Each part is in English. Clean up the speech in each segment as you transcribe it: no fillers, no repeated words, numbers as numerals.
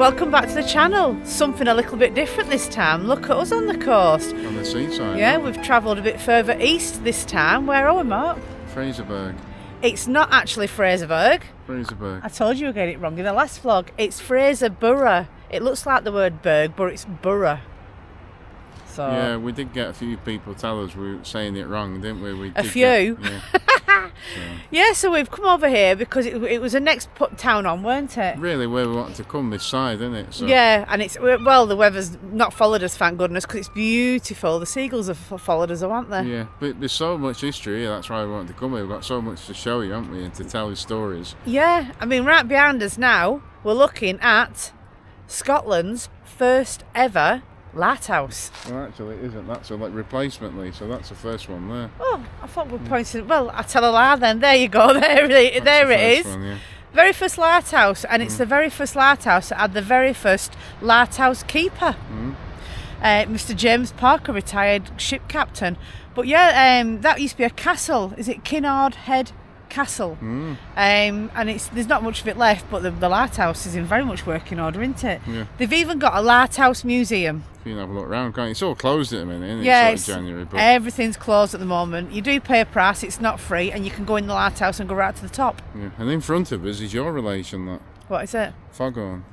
welcome back to the channel. Something a little bit different this time. Look at us on the coast. On the seaside. Yeah, we've travelled a bit further east this time. Where are we, Mark? Fraserburgh. It's not actually Fraserburgh. Fraserburgh. I told you we were getting it wrong in the last vlog. It's Fraserburgh. It looks like the word berg, but it's borough. So yeah, we did get a few people tell us we were saying it wrong, didn't we? A few. Yeah. Yeah, so we've come over here because it was the next town on, weren't it? Really, where we wanted to come, this side, isn't it? So. Yeah, and it's, well, the weather's not followed us, thank goodness, because it's beautiful. The seagulls have followed us, haven't they? Yeah, but there's so much history here, that's why we wanted to come here. We've got so much to show you, haven't we, and to tell you stories. Yeah, I mean, right behind us now, we're looking at Scotland's first ever lighthouse. Well, actually, it isn't. That's a replacement, Lee, so that's the first one there. Oh, I thought we were pointing. Well, I tell a lie then. There you go. There it is. One, yeah. Very first lighthouse, and it's the very first lighthouse that had the very first lighthouse keeper. Mr. James Parker, retired ship captain. But yeah, that used to be a castle. Is it Kinnaird Head Castle? And there's not much of it left, but the lighthouse is in very much working order, isn't it? Yeah. They've even got a lighthouse museum. You can have a look around, can't you? It's all closed at the minute, isn't it? Yeah, it's sort of January, but everything's closed at the moment. You do pay a price, it's not free, and you can go in the lighthouse and go right to the top. yeah. And in front of us is your relation, that What is it? Foghorn.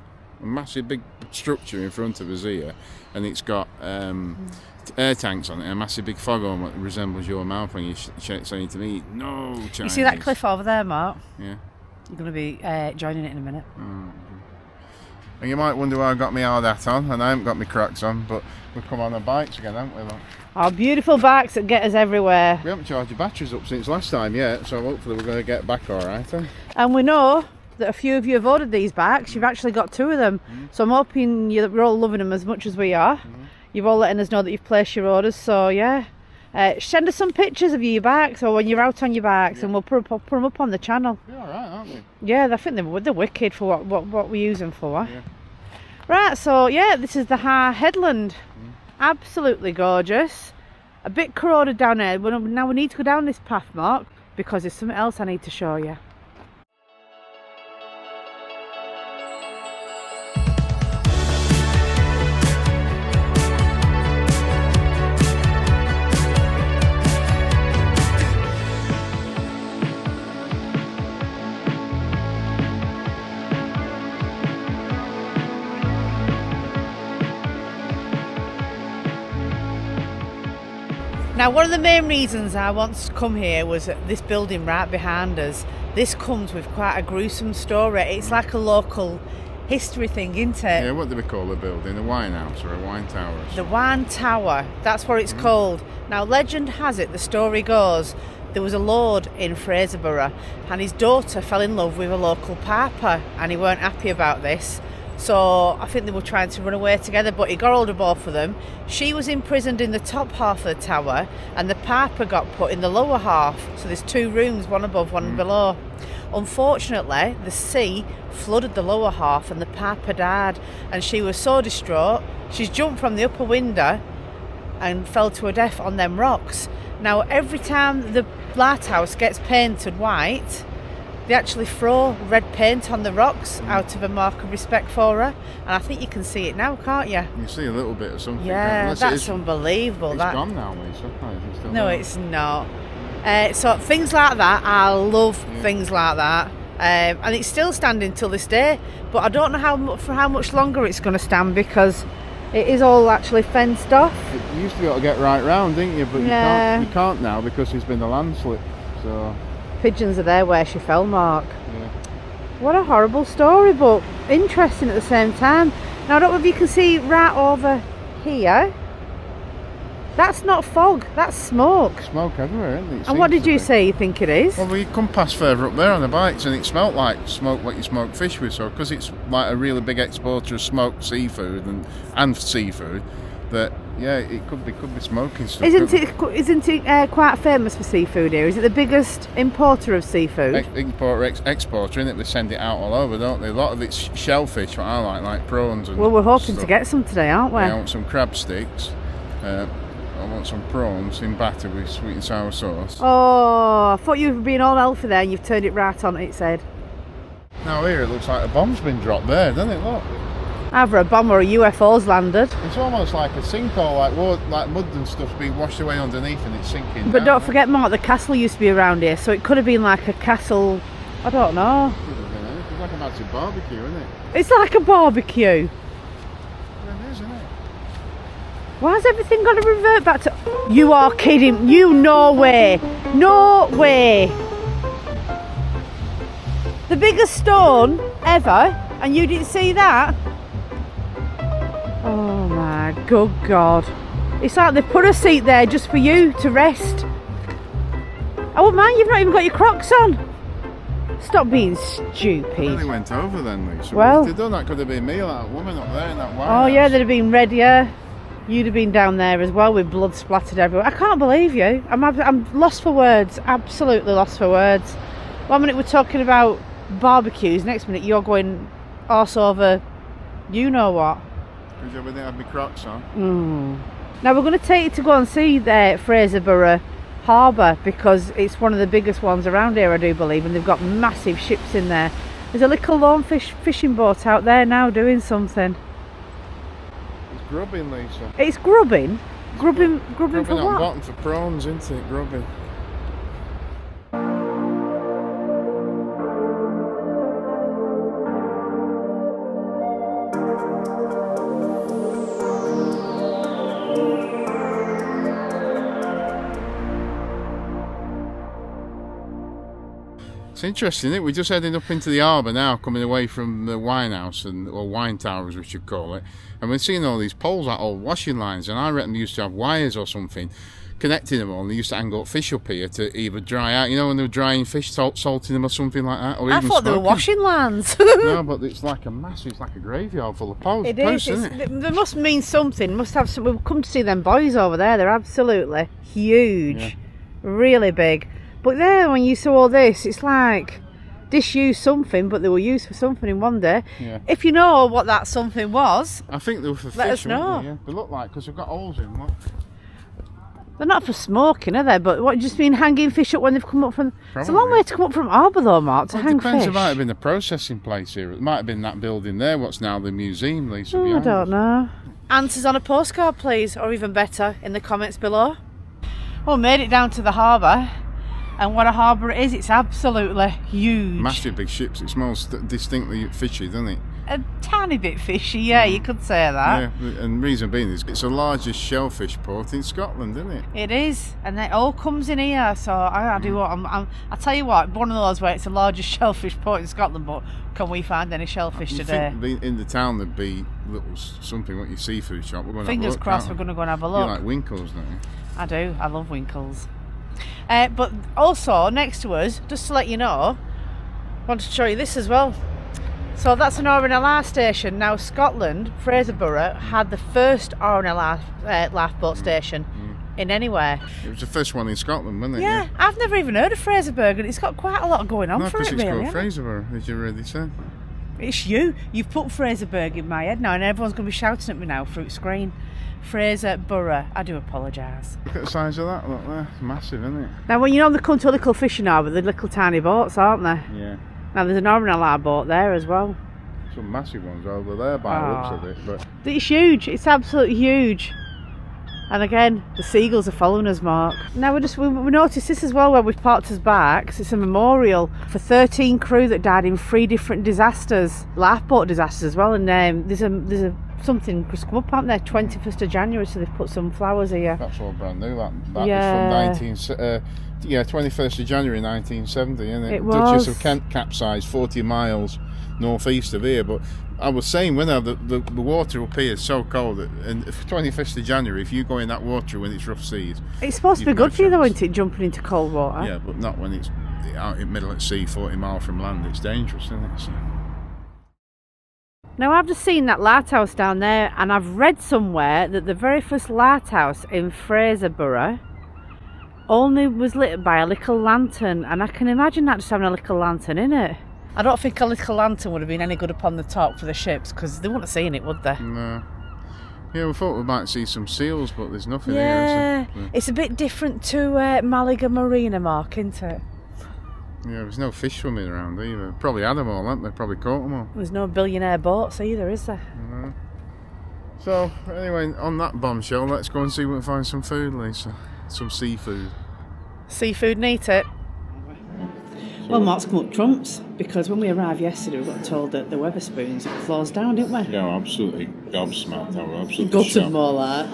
A massive big structure in front of us here, and it's got air tanks on it, a massive big foghorn that resembles your mouth when you saying to me, no Chinese. You see that cliff over there, Mark? Yeah. You're going to be joining it in a minute. And you might wonder why I got my hard hat on, and I haven't got my Crocs on, but we've come on our bikes again, haven't we? Look? Our beautiful bikes that get us everywhere. We haven't charged the batteries up since last time yet, so hopefully we're going to get back all right. And we know that a few of you have ordered these bikes. You've actually got 2 of them. So I'm hoping you're all loving them as much as we are. You've all letting us know that you've placed your orders, so yeah. Send us some pictures of your bikes or when you're out on your bikes, and we'll put them up on the channel. They're all right, aren't they? Yeah, I think they're wicked for what we use them for. Yeah. Right, so yeah, this is the Har Headland. Absolutely gorgeous. A bit corroded down there. Now we need to go down this path, Mark, because there's something else I need to show you. Now, one of the main reasons I wanted to come here was that this building right behind us. This comes with quite a gruesome story. It's like a local history thing, isn't it? Yeah, what do we call the building? A wine house or a wine tower? The Wine Tower, that's what it's called. Now, legend has it, the story goes, there was a lord in Fraserburgh and his daughter fell in love with a local piper, and he weren't happy about this. So I think they were trying to run away together, but he got hold of both of them. She was imprisoned in the top half of the tower, and the piper got put in the lower half. So there's 2 rooms, one above, one below. Unfortunately, the sea flooded the lower half, and the piper died. And she was so distraught, she's jumped from the upper window and fell to her death on them rocks. Now, every time the lighthouse gets painted white, they actually throw red paint on the rocks out of a mark of respect for her, and I think you can see it now, can't you? You see a little bit of something. Yeah, that's unbelievable. It's gone now, Lisa. No, it's not. So things like that, I love things like that, and it's still standing till this day. But I don't know for how much longer it's going to stand, because it is all actually fenced off. You used to be able to get right round, didn't you? But you can't now because there's been a landslip. So. Pigeons are there where she fell, Mark. Yeah. What a horrible story, but interesting at the same time. Now, I don't know if you can see right over here. That's not fog, that's smoke. Smoke everywhere, isn't it? And what did you say you think it is? Well, we come past further up there on the bikes, and it smelt like smoke what you smoke fish with. So, because it's like a really big exporter of smoked seafood and seafood, that it could be smoking stuff. Isn't it quite famous for seafood here? Is it the biggest importer of seafood? Exporter, isn't it? They send it out all over, don't they? A lot of it's shellfish, what I like prawns. And well, we're hoping stuff. to get some today, aren't we? Yeah, I want some crab sticks. I want some prawns in batter with sweet and sour sauce. Oh, I thought you were being all healthy there, and you've turned it right on, it said. Now here it looks like a bomb's been dropped there, doesn't it? Look. Either a bomb or a UFO's landed. It's almost like a sinkhole, like mud and stuff's being washed away underneath and it's sinking But down. don't forget, Mark, the castle used to be around here, so it could have been like a castle. I don't know. It's like a massive barbecue, isn't it? It's like a barbecue. It is, isn't it? Why's everything got to revert back to... You are kidding. You, no way. No way. The biggest stone ever, and you didn't see that? Oh my good God. It's like they've put a seat there just for you to rest. Oh man, you've not even got your Crocs on. Stop being stupid. Well, they went over then, Lisa. Well, if they'd done that, could have been me or that woman up there in that white oh yeah, house. they'd have been red, yeah. You'd have been down there as well with blood splattered everywhere. I can't believe you. I'm lost for words. Absolutely lost for words. One minute we're talking about barbecues, next minute you're going arse over you know what. Because everything had my Crocs on. Now we're going to take you to go and see the Fraserburgh harbour because it's one of the biggest ones around here, I do believe, and they've got massive ships in there. There's a little lone fishing boat out there now doing something. It's grubbing, Lisa. It's grubbing? Grubbing for on what? bottom for prawns, isn't it? Grubbing. It's interesting, isn't it? We're just heading up into the harbour now, coming away from the wine house, or wine tower as we should call it. And we're seeing all these poles, like old washing lines, and I reckon they used to have wires or something connecting them all, and they used to hang up fish up here to either dry out, you know, when they were drying fish, salting them or something like that. Or I even thought they were smoking. washing lines. No, but it's like a massive, it's like a graveyard full of posts. It is. Isn't it? They must mean something. Must have some. We've come to see them boys over there. They're absolutely huge, Yeah. really big. But there, when you saw all this, it's like disused something, but they were used for something in one day. Yeah. If you know what that something was, I think they were for fish. let us know. weren't they? Yeah. They look like, because they've got holes in them. Look. they're not for smoking, are they? But what, just mean hanging fish up when they've come up from... It's a long Probably. way to come up from harbour though, Mark, to Well, hang it depends. fish. It might have been the processing place here. It might have been that building there, what's now the museum, Lisa. I behind don't us. know. Answers on a postcard, please, or even better, in the comments below. Well, made it down to the harbour, and what a harbour it is, it's absolutely huge. Massive big ships. It smells distinctly fishy, doesn't it? A tiny bit fishy, yeah, you could say that. Yeah, and reason being is it's the largest shellfish port in Scotland, isn't it? It is, and it all comes in here. So I do what I tell you what, one of those where it's the largest shellfish port in Scotland. But can we find any shellfish You today? think in the town there'd be little something like your seafood shop. We're going to have a Fingers look, crossed, we're can't going to go and have a we? look. You like Winkles, don't you? I do. I love Winkles. But also next to us, just to let you know, I want to show you this as well. So that's an RNLR station. Now Scotland, Fraserburgh, had the first RNLR lifeboat station in anywhere. It was the first one in Scotland, wasn't it? Yeah, I've never even heard of Fraserburgh, and it's got quite a lot going on No, for because it, it's really. called hasn't it? Fraserburgh, as you already said. It's you. You've put Fraserburgh in my head now, and everyone's going to be shouting at me now through the screen. Fraserburgh. I do apologise. Look at the size of that, look there. It's massive, isn't it? Now, when you know they come to a little fishing harbour, they're little tiny boats, aren't they? Yeah. Now, there's an RNLR boat there as well. Some massive ones over there by the looks of it, but It's huge. It's absolutely huge. And again, the seagulls are following us, Mark. Now we noticed this as well when we've parked us back. It's a memorial for 13 crew that died in 3 different disasters, lifeboat disasters as well. And there's a something just come up, aren't there? 21st of January, so they've put some flowers here. that's all brand new. That Yeah. was from 21st of January 1970, isn't it? It Duchess was. of Kent capsized 40 miles northeast of here, but I was saying when the water up here is so cold, and 21st of January, if you go in that water when it's rough seas, It's supposed to be You've no good for you though, chance. isn't it, jumping into cold water? yeah, but not when it's out in middle at sea, 40 miles from land. It's dangerous, isn't it? So, Now I've just seen that lighthouse down there, and I've read somewhere that the very first lighthouse in Fraserburgh only was lit by a little lantern, and I can imagine that just having a little lantern in it. I don't think a little lantern would have been any good upon the top for the ships, because they wouldn't have seen it, would they? no. Yeah, we thought we might see some seals, but there's nothing Yeah, here. Is there? it's a bit different to Malaga Marina, Mark, isn't it? Yeah, there's no fish swimming around either. Probably had them all, haven't they? Probably caught them all. There's no billionaire boats either, is there? No. So, anyway, on that bombshell, let's go and see if we can find some food, Lisa. Some seafood. Seafood and eat it. Well, Mark's come up trumps, because when we arrived yesterday, we got told that the Wetherspoons had closed down, didn't we? Yeah, absolutely gobsmacked. I was absolutely Gutted shocked. more like.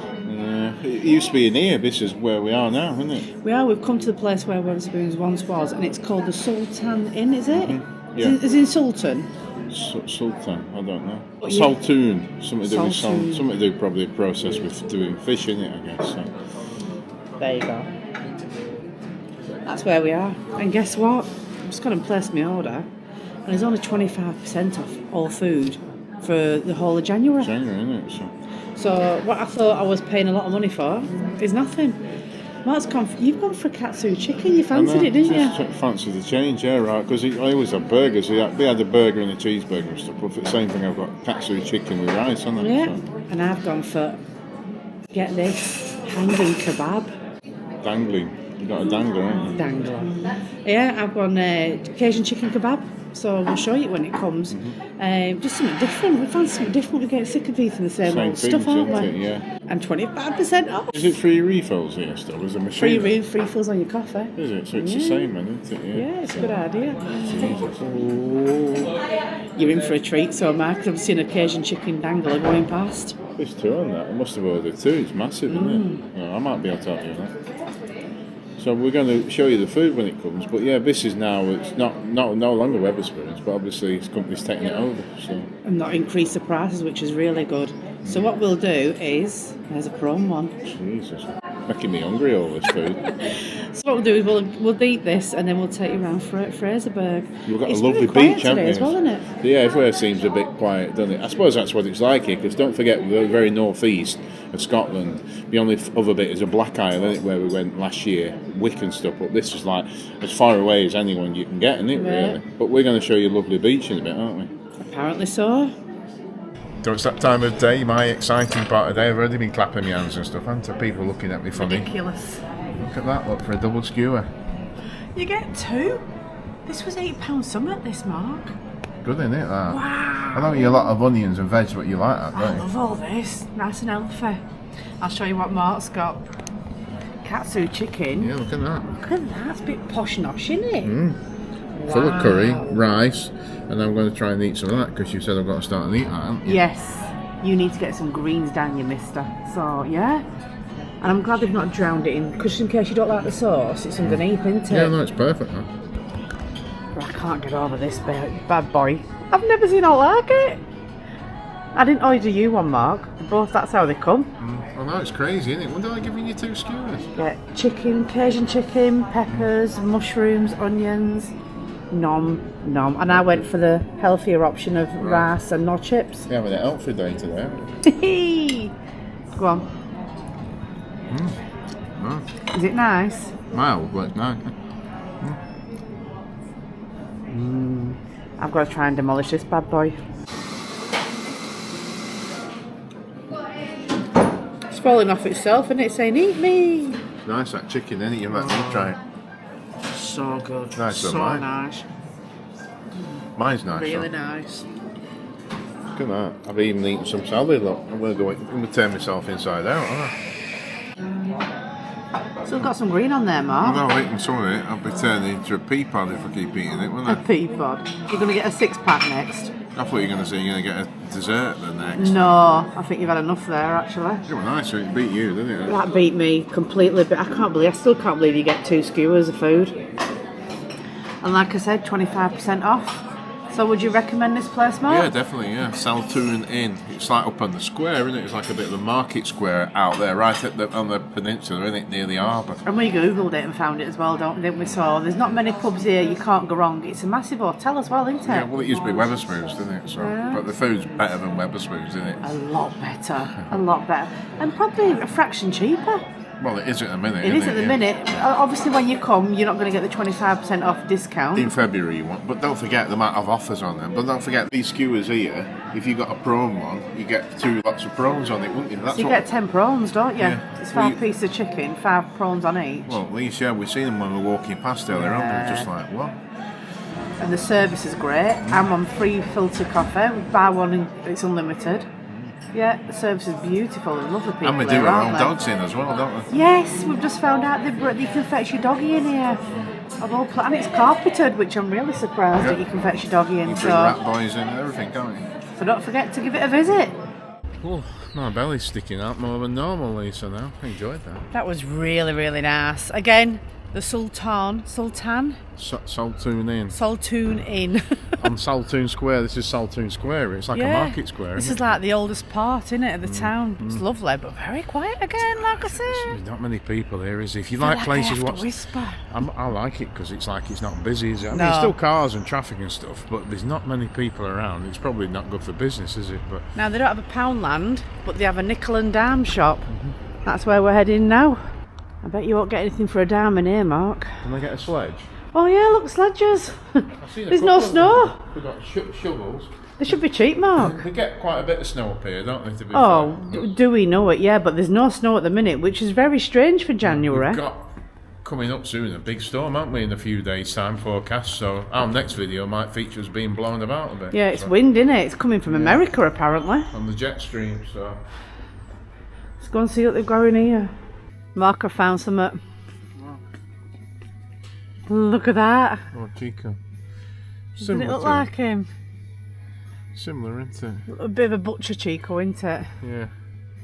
It used to be in here. This is where we are now, isn't it? We've come to the place where Wetherspoons once was, and it's called the Sultan Inn, is it? Mm-hmm. Yeah. Is it in Sultan? Sultan, I don't know. What, Saltoon, something to do with Saltoon. something to do probably a process with doing fish in it, I guess. So. There you go. That's where we are. And guess what? I'm just going to place my order, and there's only 25% off all food for the whole of January. January, isn't it? So what I thought I was paying a lot of money for is nothing. Mark's you've gone for katsu chicken. You fancied it, didn't you? Fancied the change, yeah, right. Because I always have burgers. They had a burger and a cheeseburger and stuff. But for the same thing, I've got katsu chicken with rice, haven't I? Yeah. So. And I've gone for, get this, hanging kebab. Dangling. You got a dangler, haven't you? Dangler. Yeah, I've gone Cajun chicken kebab. So we'll show you when it comes. Mm-hmm. Just something different. We found something different. We get sick of eating the same old stuff, aren't we? It, yeah. And 25% off. Is it free refills here still? Is a machine? Free fills on your coffee. Is it? So it's the same, then, isn't it? Yeah, it's a good idea. Jesus. You're in for a treat, so Mark, 'cause I've seen a Cajun chicken dangler going past. There's two on that. I must have ordered two. It's massive, isn't it? Yeah, I might be able to help you with that. So we're going to show you the food when it comes, but yeah, this is now, it's no longer Wetherspoons, but obviously this company's taking it over. So. And not increase the prices, which is really good. So what we'll do is, there's a prawn one. Jesus, making me hungry, all this food. So what we'll do is we'll eat this, and then we'll take you around Fraserburgh. We've got It's a lovely really quiet beach, haven't today we? as well, isn't it? Yeah, everywhere seems a bit quiet, doesn't it? I suppose that's what it's like here, because don't forget, we're very northeast of Scotland. The only other bit is a Black Isle, isn't it, where we went last year, Wick and stuff, but this is like as far away as anyone you can get, isn't it, really? But we're going to show you a lovely beach in a bit, aren't we? Apparently so. So it's that time of day, my exciting part of the day. I've already been clapping my hands and stuff, haven't I? People looking at me funny. Ridiculous. Look at that, look, for a double skewer. You get two? This was £8 something, this, Mark. Good, isn't it, that? Wow. I don't eat a lot of onions and veg, but you like that, I don't you? love all this. Nice and healthy. I'll show you what Mark's got. Katsu chicken. Yeah, look at that. Look at that. It's a bit posh-nosh, isn't it? Wow. Full of curry, rice, and I'm going to try and eat some of that because you said I've got to start and eat that, haven't you? Yes. You need to get some greens down you, mister. So, yeah. And I'm glad they've not drowned it in, because in case you don't like the sauce, it's underneath, isn't it? Yeah, no, it's perfect, huh? But I can't get over this bad boy. I've never seen all like it. I didn't order you one, Mark. Both, that's how they come. Well, no, it's crazy, isn't it? When did I give you two skewers? Get chicken, Cajun chicken, peppers, mushrooms, onions, nom. And I went for the healthier option of rice and no chips. You're having an outfit day today, haven't you? Go on. Is it nice? Mild, but it's nice. I've got to try and demolish this bad boy. It's falling off itself, and it's saying, "Eat me." It's nice, that chicken, isn't it? You let me try it. So good. Nice, so mine. nice. Mine's nice. Really though. nice. Look at that. I've even eaten some salad, look. I'm going to turn myself inside out, aren't I? Still got some green on there, Mark. Well, I've eaten some of it. I'll be turning into a pea pod if I keep eating it, won't A I? pea pod. You're going to get a 6-pack next. I thought you were going to say you're going to get a dessert then next. No, I think you've had enough there, actually. It was nice, so it beat you, didn't it? That beat me completely, but I still can't believe you get 2 skewers of food. And like I said, 25% off. So would you recommend this place, Mark? Yeah, definitely, yeah. Saltoon Inn. It's like up on the square, isn't it? It's like a bit of a market square out there, right on the peninsula, isn't it? Near the harbour. And we googled it and found it as well, didn't we? So there's not many pubs here, you can't go wrong. It's a massive hotel as well, isn't it? Yeah, well, it used to be Wetherspoons, didn't it? So, Yeah. but the food's better than Wetherspoons, isn't it? A lot better. A lot better. And probably a fraction cheaper. Well, it is at the minute. It is at the Yeah. minute. Obviously, when you come, you're not going to get the 25% off discount. In February you want, but don't forget the amount of offers on them. But don't forget these skewers here if you got a prawn one, you get 2 lots of prawns on it, wouldn't you? That's So you get 10 prawns, don't you? Yeah. It's 5 pieces of chicken, 5 prawns on each. Well, at least, yeah, we've seen them when we were walking past earlier on. We're just like, what? And the service is great. I'm on free filter coffee. Buy one and it's unlimited. Yeah, the service is beautiful. I love the people. And we do there, our aren't own they? dogs in as well, don't we? Yes, we've just found out that you can fetch your doggy in here. And it's carpeted, which I'm really surprised that you can fetch your doggy in. You So, bring rat boys in and everything, can't you? so don't forget to give it a visit. Oh, my belly's sticking out more than normal, Lisa, now. I enjoyed that. That was really, really nice. Again, the Sultan? Saltoon Inn. Saltoon Inn. On Saltoon Square. This is Saltoon Square. It's like a market square. This isn't is it? like the oldest part, isn't it, of the town. It's lovely, but very quiet again, like I said. There's not many people here, is there? If you I feel like like places, I have to what's whisper. I like it because it's like it's not busy, is it? I mean, No. there's still cars and traffic and stuff, but there's not many people around. It's probably not good for business, is it? But Now, they don't have a Poundland, but they have a nickel and dime shop. That's where we're heading now. I bet you won't get anything for a dime in here, Mark. can they get a sledge? Oh yeah, look, sledges. I've seen a There's couple no of them. snow. We've got shovels. They should be cheap, Mark. They get quite a bit of snow up here, don't they? To be Oh, fair. do we know it? Yeah, but there's no snow at the minute, which is very strange for January. We've got coming up soon a big storm, haven't we, in a few days' time forecast. So our next video might feature us being blown about a bit. Yeah, it's so, wind, isn't it? It's coming from America, apparently. on the jet stream. So Let's go and see what they've got in here. Mark, I found some. Look at that. oh, CHICCO. Doesn't it look to like him? similar, isn't it? A bit of a butcher Chico, isn't it?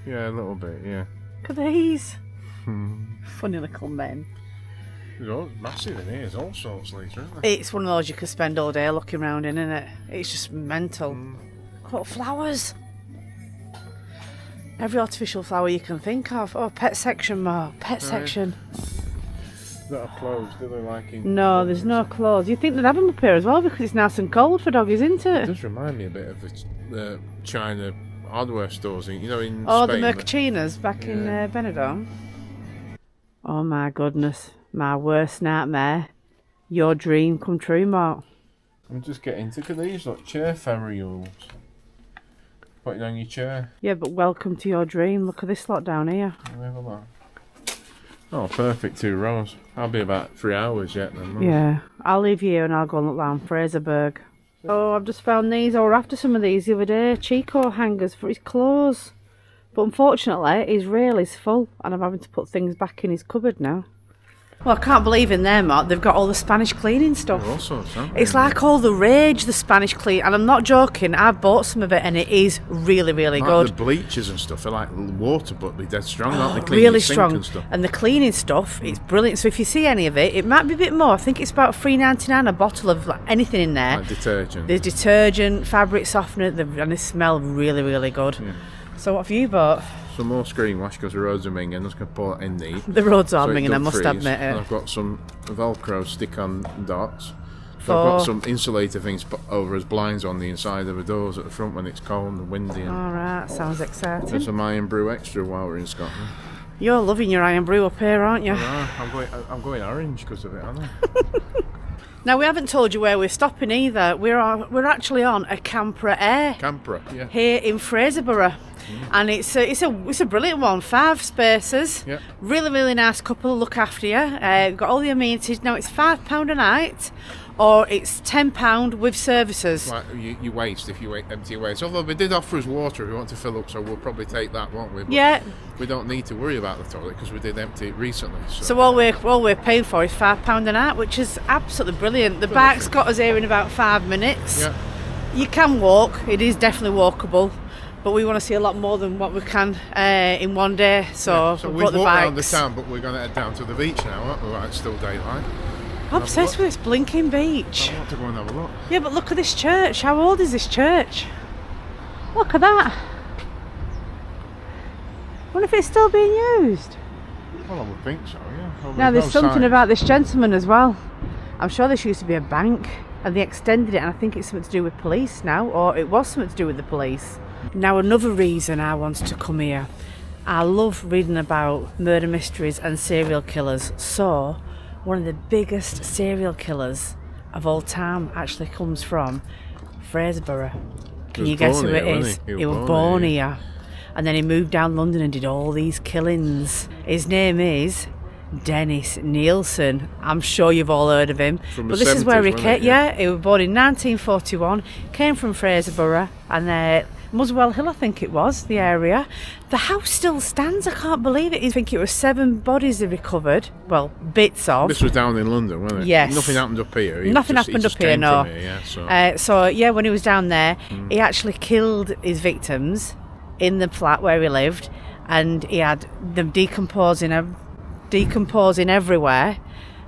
Yeah, a little bit. Yeah. Look at these. Funny little men. There's all massive in here. There's all sorts, Lisa, isn't there? It's one of those you could spend all day looking around in, isn't it? It's just mental. Look at flowers. Every artificial flower you can think of. Oh, pet section, Mark. Pet section. That are closed, do they, like in... No, there's no clothes. You'd think they'd have them up here as well because it's nice and cold for doggies, isn't It it? does remind me a bit of the China hardware stores, in Spain. The Mercachinas back in Benidorm. Oh my goodness. My worst nightmare. Your dream come true, Mark. I'm just getting to these, like chair ferrules. Put it on your chair. Yeah, but welcome to your dream. Look at this lot down here. Let me have a look. Oh, perfect, 2 rows. I'll be about 3 hours yet then. won't I? Yeah, I'll leave you and I'll go and look down Fraserburgh. Oh, I've just found these. I were after some of these the other day. CHICCO hangers for his clothes. But unfortunately, his rail is full and I'm having to put things back in his cupboard now. Well, I can't believe in there, Mark, they've got all the Spanish cleaning stuff. All sorts, haven't It's they? like all the rage, the Spanish clean. And I'm not joking, I've bought some of it and it is really, really Like good. the bleachers and stuff, they're like water, but they're dead strong, aren't they? Clean Really your sink strong, and stuff. and the cleaning stuff, it's brilliant. So if you see any of it, it might be a bit more. I think it's about $3.99 a bottle of like, anything in there. Like detergent. There's detergent, fabric softener, and they smell really, really good. Yeah. So what have you bought? Some more screen wash because the roads are minging. I'm just going to pour it in neat. The roads are So it minging, I don't must freeze. admit And it. I've got some Velcro stick-on dots. So I've For- got some insulator things put over as blinds on the inside of the doors at the front when it's cold and windy. And Alright, sounds exciting. there's some Iron Brew Extra while we're in Scotland. You're loving your iron brew up here, aren't you? I'm going orange because of it, aren't I? Now, we haven't told you where we're stopping either. We're actually on a Campra Air Campra, yeah. here in Fraserburgh. And it's a brilliant one. 5 spaces. Yeah. Really, really nice couple. Look after you. Got all the amenities. Now it's £5 a night, or it's £10 with services. Like you waste if you empty your waste. Although they did offer us water if we want to fill up, so we'll probably take that, won't we? But Yeah. we don't need to worry about the toilet because we did empty it recently. So all we're paying for is £5 a night, which is absolutely brilliant. The bike's got us here in about 5 minutes. Yeah. You can walk. It is definitely walkable. But we want to see a lot more than what we can in one day. So So we've we've got the walked around the bikes. town, but we're going to head down to the beach now, aren't we? While it's still daylight. I'm obsessed with this blinking beach. I want to go and have a look. Yeah, but look at this church. How old is this church? Look at that. I wonder if it's still being used. Well, I would think so, yeah. Well, Now, there's no something sign. about this gentleman as well. I'm sure this used to be a bank and they extended it, and I think it's something to do with police now, or it was something to do with the police. Now, another reason I wanted to come here, I love reading about murder mysteries and serial killers. So, one of the biggest serial killers of all time actually comes from Fraserburgh, Can you guess who it is? He was born here. And then he moved down London and did all these killings. His name is Dennis Nielsen. I'm sure you've all heard of him. But this is where he came. Yeah, he was born in 1941. Came from Fraserburgh and Muswell Hill, I think it was, the area. The house still stands. I can't believe it. I think it was 7 bodies they recovered. Well, bits of. This was down in London, wasn't it? Yes. Nothing happened up here. Nothing happened up here, no. Here, yeah, so when he was down there, he actually killed his victims in the flat where he lived, and he had them decomposing everywhere,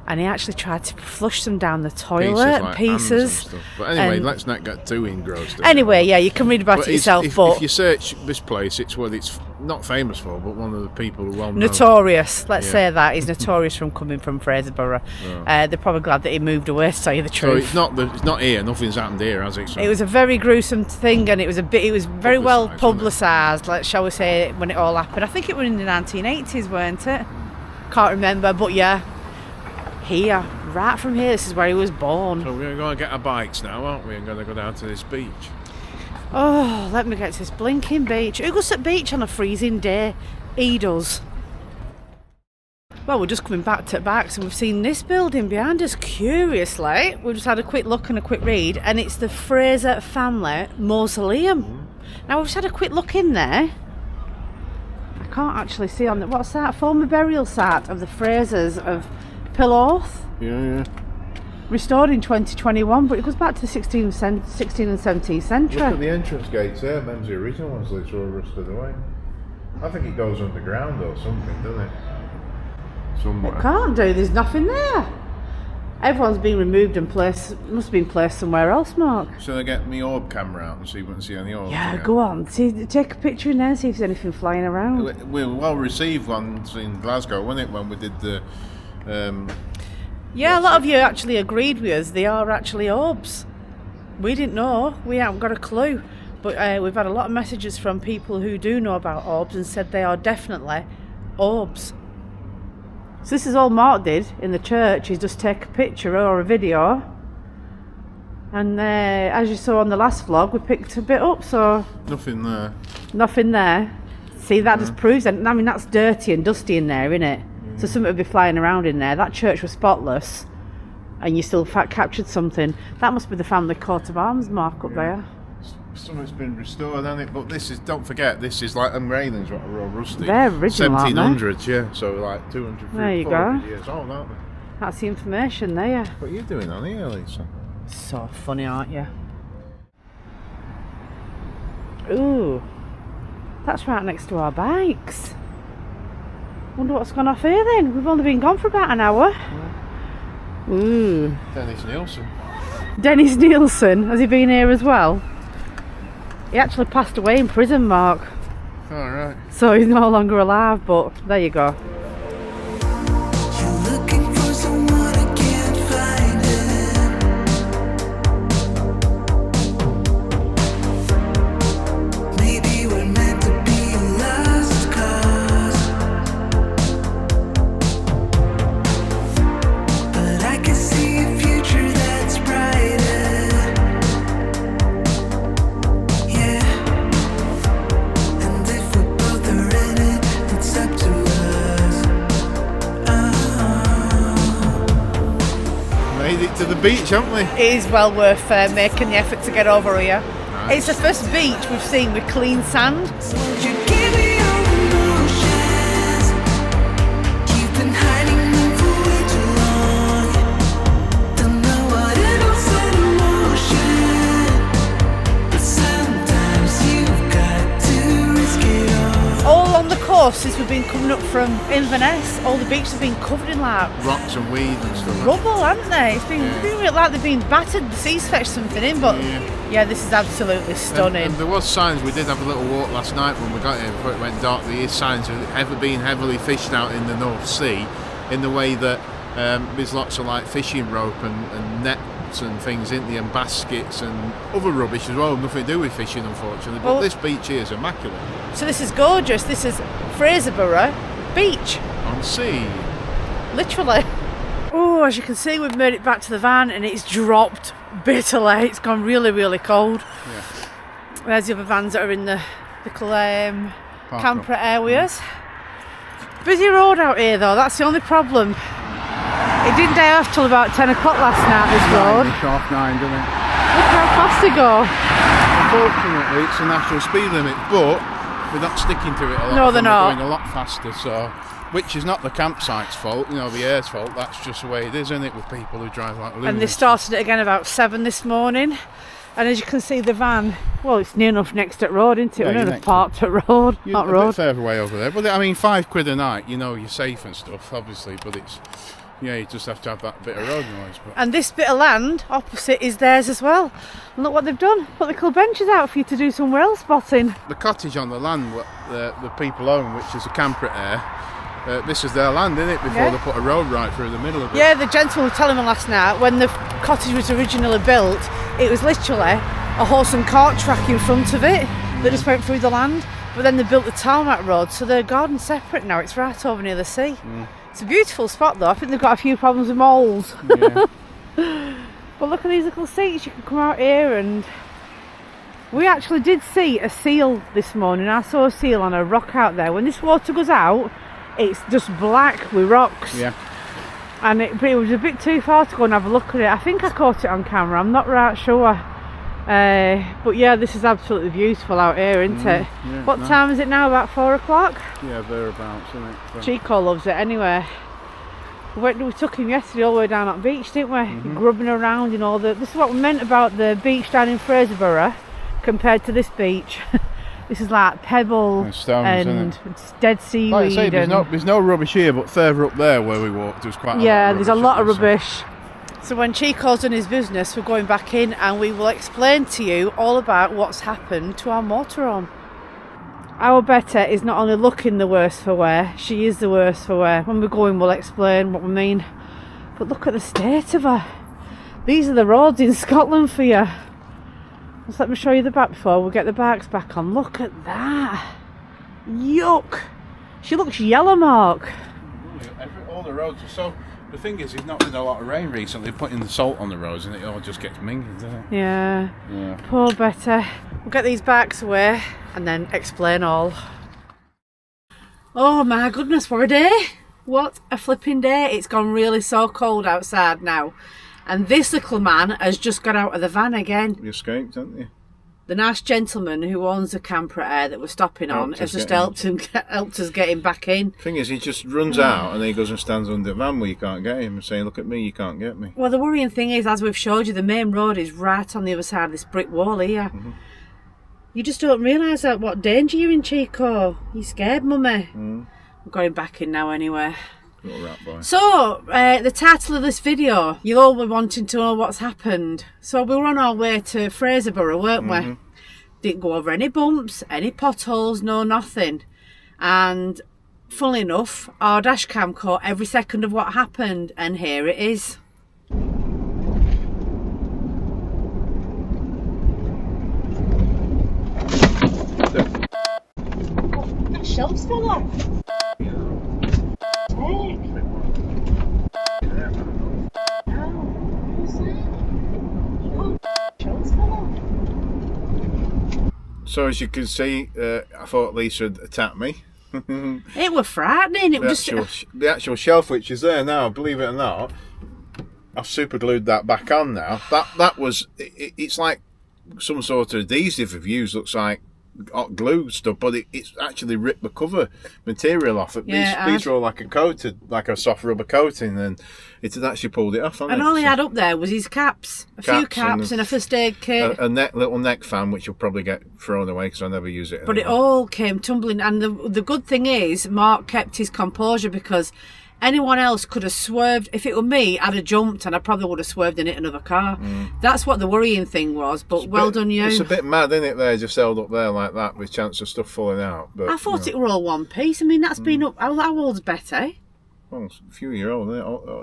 and he actually tried to flush them down the toilet, pieces. But anyway, let's not get too engrossed. Anyway, yeah, you can read about it yourself. If you search this place, it's what it's not famous for, but one of the people who well known. Notorious, let's say that. He's notorious from coming from Fraserburgh. Oh. They're probably glad that he moved away, to tell you the truth. So it's not here. Nothing's happened here, has it? So. It was a very gruesome thing, and it was very well publicised. Like, shall we say, when it all happened. I think it was in the 1980s, weren't it? Can't remember, but yeah. Here, right from here, this is where he was born. So we're going to get our bikes now, aren't we? And going to go down to this beach. Oh, let me get to this blinking beach. Who goes to the beach on a freezing day? He does. Well, we're just coming back to back, so we've seen this building behind us. Curiously, we've just had a quick look and a quick read, and it's the Fraser family mausoleum. Now, we've just had a quick look in there. I can't actually see on the... What's that? Former burial site of the Frasers of Pilloth. Yeah. Restored in 2021, but it goes back to the 16th and 17th century. Look at the entrance gates there. Them's the original ones that's all rusted away. I think it goes underground or something, doesn't it? Somewhere. It can't do. There's nothing there. Everyone's been removed and placed. Must have been placed somewhere else, Mark. Shall I get my orb camera out and see if we can see any orbs? Yeah, go on. Take a picture in there and see if there's anything flying around. We well received ones in Glasgow, wasn't it, when we did the... yeah, a lot of you actually agreed with us. They are actually orbs. We didn't know. We haven't got a clue. But we've had a lot of messages from people who do know about orbs and said they are definitely orbs. So this is all Mark did in the church, is just take a picture or a video, and as you saw on the last vlog, we picked a bit up, so... Nothing there. Nothing there. See, that just proves it. I mean, that's dirty and dusty in there, isn't it? So something would be flying around in there. That church was spotless, and you still captured something. That must be the family coat of arms, Mark, up there. Something's been restored, hasn't it? But this is, don't forget, this is like them railings, what are all rusty. They're original, 1700s, yeah. So like 200, there you 400 go. years old, aren't they? That's the information there. What are you doing on here, Lisa? So funny, aren't you? Ooh, that's right next to our bikes. Wonder what's gone off here then. We've only been gone for about an hour. Ooh. Dennis Nielsen. Dennis Nielsen, has he been here as well? He actually passed away in prison, Mark. Oh, right. So he's no longer alive, but there you go. To the beach, haven't we? It is well worth making the effort to get over here. Nice. It's the first beach we've seen with clean sand. All on the coast since we've been coming up from Inverness, all the beaches have been covered in like rocks and weed and stuff. Rubble, haven't they? It's been like they've been battered. The sea's fetched something in, but yeah, this is absolutely stunning. And there was signs. We did have a little walk last night when we got here before it went dark. There is signs of being heavily fished out in the North Sea, in the way that there's lots of like fishing rope and nets and things in there, and baskets and other rubbish as well. Nothing to do with fishing, unfortunately. But this beach here is immaculate. So this is gorgeous. This is Fraserburgh Beach. On sea. Literally. Oh, as you can see, we've made it back to the van and it's dropped bitterly. It's gone really, really cold. There's the other vans that are in the little camper areas. Busy road out here though, that's the only problem. It didn't die off till about 10 o'clock last night, this road. It's 9:30, doesn't it? Look how fast they go. Unfortunately, it's a national speed limit, but we're not sticking to it a lot. No, they're not. We're going a lot faster, so... Which is not the campsite's fault, the air's fault. That's just the way it is, isn't it, with people who drive like lunatics. And they started it again about 7 this morning. And as you can see, the van, well, it's near enough next at road, isn't it? Yeah, We're near parked at road, not a road. bit further away over there. But I mean, £5 a night, you're safe and stuff, obviously. But it's, you just have to have that bit of road noise. But. And this bit of land opposite is theirs as well. And look what they've done. Put the little benches out for you to do some whale spotting. The cottage on the land the people own, which is a camper air. This is their land, isn't it? Before they put a road right through the middle of it. Yeah, the gentleman was telling me last night when the cottage was originally built, it was literally a horse and cart track in front of it that just went through the land. But then they built the tarmac road, so their garden's separate now. It's right over near the sea. It's a beautiful spot though. I think they've got a few problems with moles. Yeah. But look at these little seats. You can come out here, and we actually did see a seal this morning. I saw a seal on a rock out there. When this water goes out, it's just black with rocks. Yeah. And but it was a bit too far to go and have a look at it. I think I caught it on camera, I'm not right sure. But yeah, this is absolutely beautiful out here, isn't it? Yeah, what time is it now? About 4 o'clock? Yeah, thereabouts, isn't it? So. CHICCO loves it anyway. We took him yesterday all the way down at the beach, didn't we? Grubbing around in all the... This is what we meant about the beach down in Fraserburgh compared to this beach. This is like pebble and stones, and dead seaweed. Like I say, there's no rubbish here, but further up there where we walked, there's quite a lot of rubbish. There's a lot of rubbish. So when CHICCO's done his business, we're going back in and we will explain to you all about what's happened to our motorhome. Our Betta is not only looking the worst for wear, she is the worst for wear. When we're going, we'll explain what we mean. But look at the state of her. These are the roads in Scotland for you. Just let me show you the back before we get the bikes back on. Look at that. Yuck. She looks yellow, Mark. All the roads are so... The thing is, there's not been a lot of rain recently, putting the salt on the roads and it all just gets mingled, doesn't it? Yeah. Poor Betta. We'll get these bikes away and then explain all. Oh my goodness, what a day. What a flipping day. It's gone really so cold outside now. And this little man has just got out of the van again. You escaped, haven't you? The nice gentleman who owns the camper air that we're stopping on has just helped us get him back in. The thing is, he just runs out and then he goes and stands under the van where you can't get him and saying, look at me, you can't get me. Well, the worrying thing is, as we've showed you, the main road is right on the other side of this brick wall here. You just don't realise what danger you're in, CHICCO. You're scared, mummy. We're going back in now anyway. Little rat boy. So, the title of this video, you'll all be wanting to know what's happened. So we were on our way to Fraserburgh, weren't we? Didn't go over any bumps, any potholes, no nothing. And funnily enough, our dash cam caught every second of what happened, and here it is. That shelves fell off. So as you can see, I thought Lisa had attacked me. It was frightening. It was the actual shelf, which is there now, believe it or not, I've super glued that back on now. That was, it's like some sort of adhesive of used, looks like hot glue stuff, but it's actually ripped the cover material off. These are all like a soft rubber coating, and it had actually pulled it off. And all he had up there was his caps, a few caps and a first aid kit, a little neck fan, which will probably get thrown away because I never use it. But it all came tumbling, and the good thing is Mark kept his composure, because anyone else could have swerved. If it were me, I'd have jumped and I probably would have swerved and hit another car. That's what the worrying thing was, but well done you. It's a bit mad, isn't it, there, just held up there like that with chance of stuff falling out. But I thought it were all one piece. I mean, that's been up, how old's Betty? Well, it's a few years old,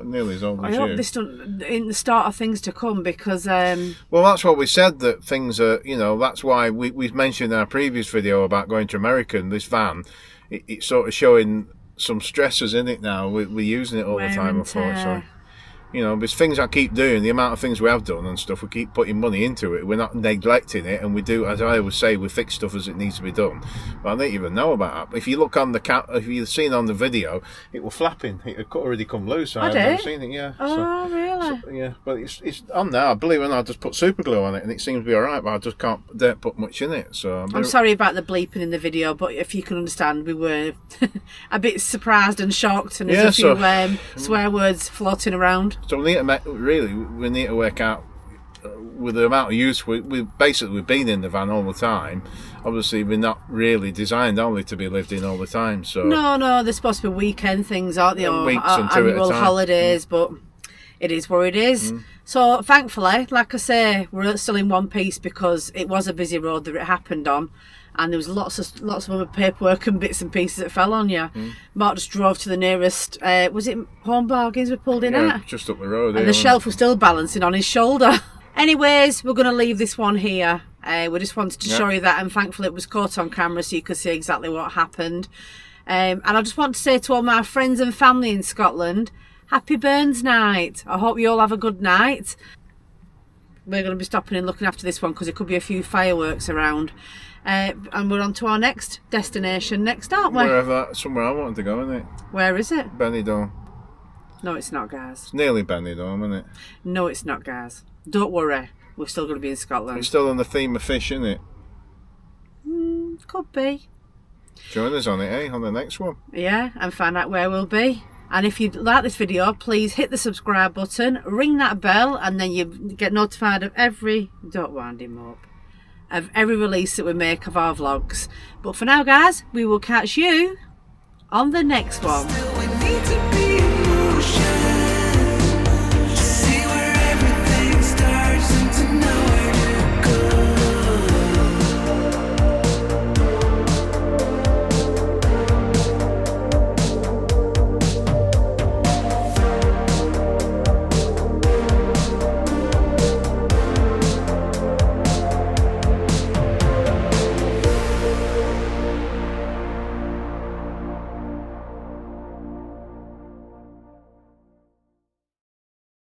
nearly as old as you. I hope this done in the start of things to come, because... Well, that's what we said, that things are, that's why we've mentioned in our previous video about going to America, and this van, it's sort of showing some stressors in it now. We're using it all the time, unfortunately. You know, there's things I keep doing, the amount of things we have done and stuff, we keep putting money into it. We're not neglecting it, and we do, as I always say, we fix stuff as it needs to be done. But I didn't even know about that. If you look on the if you've seen on the video, it was flapping. It had already come loose. I haven't seen it, yeah. Oh, really? So, yeah, but it's on there. I believe it or not, I just put super glue on it, and it seems to be alright, but I just don't put much in it. So I'm sorry about the bleeping in the video, but if you can understand, we were a bit surprised and shocked, and there's a few swear words floating around. So we need to work out with the amount of use we've been in the van all the time. Obviously, we're not really designed only to be lived in all the time. So no, there's supposed to be weekend things, aren't they, or weeks and annual holidays, but it is what it is. So thankfully, like I say, we're still in one piece because it was a busy road that it happened on. And there was lots of other paperwork and bits and pieces that fell on you. Mark just drove to the nearest, was it Home Bargains we pulled in at? Just up the road. And the shelf was still balancing on his shoulder. Anyways, we're going to leave this one here. We just wanted to show you that, and thankfully it was caught on camera so you could see exactly what happened. And I just want to say to all my friends and family in Scotland, happy Burns night. I hope you all have a good night. We're going to be stopping and looking after this one because there could be a few fireworks around. And we're on to our next destination next, aren't we? Somewhere I wanted to go, isn't it? Where is it? Benidorm. No, it's not, guys. It's nearly Benidorm, isn't it? No, it's not, guys. Don't worry. We're still going to be in Scotland. It's still on the theme of fish, isn't it? Could be. Join us on it, eh? On the next one. Yeah, and find out where we'll be. And if you like this video, please hit the subscribe button, ring that bell, and then you get notified of every... Don't wind him up. Of every release that we make of our vlogs. But for now, guys, we will catch you on the next one.